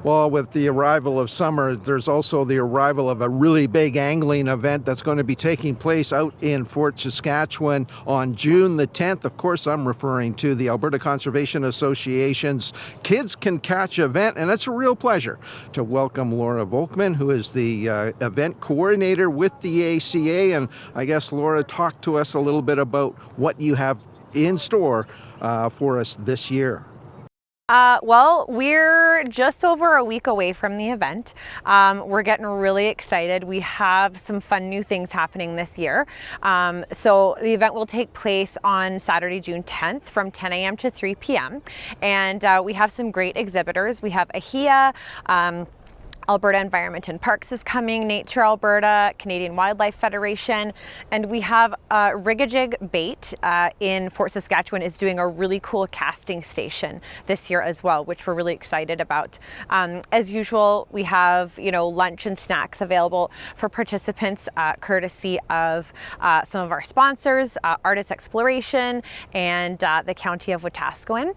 Well, with the arrival of summer, there's also the arrival of a really big angling event that's going to be taking place out in Fort Saskatchewan on June the 10th. Of course, I'm referring to the Alberta Conservation Association's Kids Can Catch event, and it's a real pleasure to welcome Laura Volkman, who is the event coordinator with the ACA. And I guess, Laura, talk to us a little bit about what you have in store for us this year. Well, we're just over a week away from the event. We're getting really excited. We have some fun new things happening this year. So the event will take place on Saturday, June 10th from 10 a.m. to 3 p.m. And we have some great exhibitors. We have AHIA, Alberta Environment and Parks is coming, Nature Alberta, Canadian Wildlife Federation, and we have Rigajig Bait in Fort Saskatchewan is doing a really cool casting station this year as well, which we're really excited about. As usual, we have lunch and snacks available for participants, courtesy of some of our sponsors, Artist Exploration and the County of Wetaskiwin.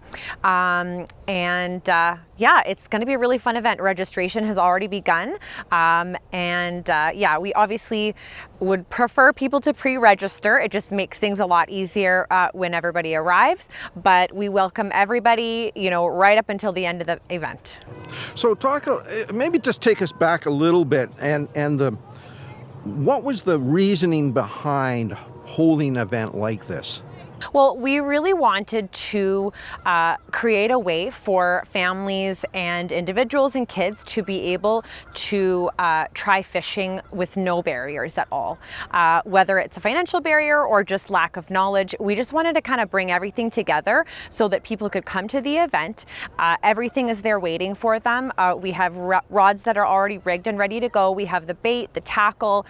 Yeah, it's going to be a really fun event. Registration has already begun. Yeah, we obviously would prefer people to pre-register. It just makes things a lot easier when everybody arrives. But we welcome everybody, right up until the end of the event. So maybe just take us back a little bit and what was the reasoning behind holding an event like this? Well, we really wanted to create a way for families and individuals and kids to be able to try fishing with no barriers at all. Whether it's a financial barrier or just lack of knowledge, we just wanted to kind of bring everything together so that people could come to the event. Everything is there waiting for them. We have rods that are already rigged and ready to go. We have the bait, the tackle,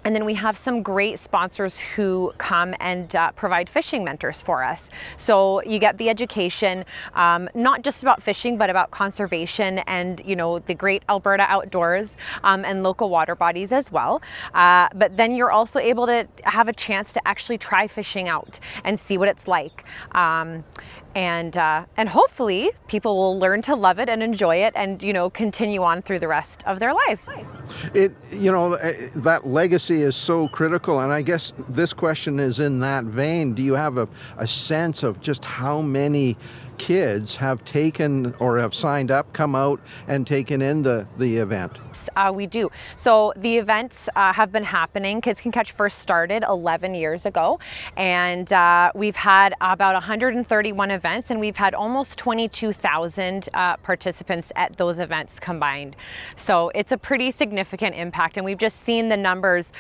and then we have some great sponsors who come and provide fishing mentors for us. So you get the education, not just about fishing, but about conservation and, the great Alberta outdoors and local water bodies as well. But then you're also able to have a chance to actually try fishing out and see what it's like. And hopefully people will learn to love it and enjoy it and, continue on through the rest of their lives. That legacy is so critical. And I guess this question is in that vein. Do you have a sense of just how many kids have taken or have signed up, come out and taken in the event? We do. So the events have been happening. Kids Can Catch first started 11 years ago, and we've had about 131 events, and we've had almost 22,000 participants at those events combined. So it's a pretty significant impact, and we've just seen the numbers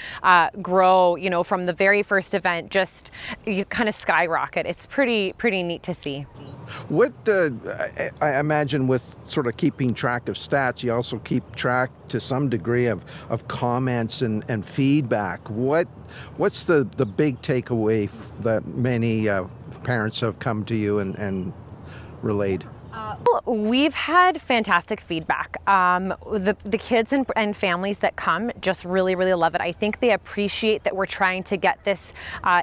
grow, from the very first event, just you kind of skyrocket. It's pretty neat to see. What I imagine with sort of keeping track of stats, you also keep track to some degree of comments and feedback. What's the big takeaway that many parents have come to you and relayed? We've had fantastic feedback. The kids and families that come just really love it. I think they appreciate that we're trying to get this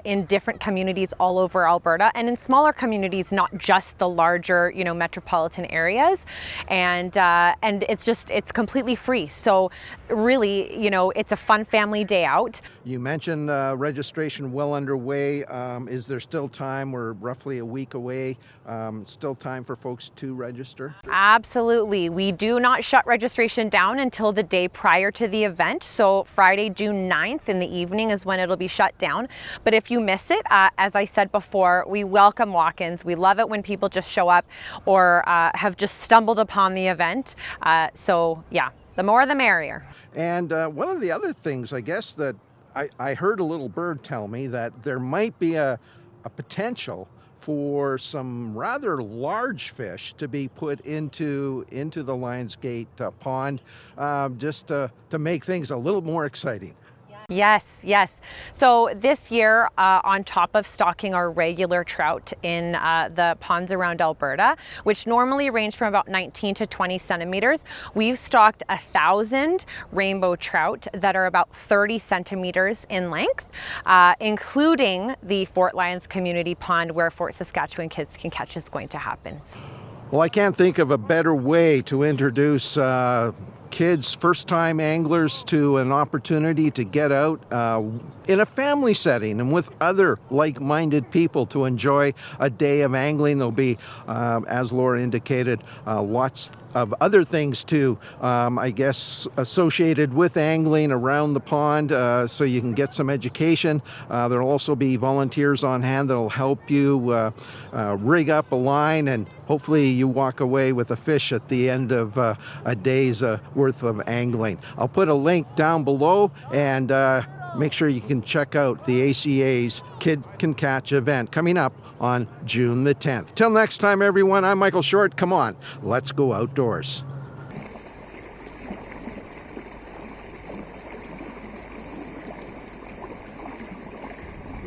in different communities all over Alberta and in smaller communities, not just the larger, metropolitan areas. And it's completely free. So really, it's a fun family day out. You mentioned registration well underway. Is there still time? We're roughly a week away. Still time for folks to register? Absolutely. We do not shut registration down until the day prior to the event. So Friday, June 9th in the evening is when it'll be shut down. But if you miss it, as I said before, we welcome walk-ins. We love it when people just show up or have just stumbled upon the event. So yeah, the more the merrier. And one of the other things, I guess, that I heard a little bird tell me that there might be a potential for some rather large fish to be put into the Lionsgate pond, just to make things a little more exciting. Yes. So this year, on top of stocking our regular trout in the ponds around Alberta, which normally range from about 19 to 20 centimeters, we've stocked 1,000 rainbow trout that are about 30 centimeters in length, including the Fort Lyons Community Pond where Fort Saskatchewan Kids Can Catch is going to happen. Well, I can't think of a better way to introduce kids, first-time anglers, to an opportunity to get out in a family setting and with other like-minded people to enjoy a day of angling. There'll be, as Laura indicated, lots of other things too, I guess, associated with angling around the pond, so you can get some education. There'll also be volunteers on hand that'll help you rig up a line, and hopefully you walk away with a fish at the end of a day's worth of angling. I'll put a link down below, and make sure you can check out the ACA's Kid Can Catch event coming up on June the 10th. Till next time, everyone, I'm Michael Short. Come on, let's go outdoors.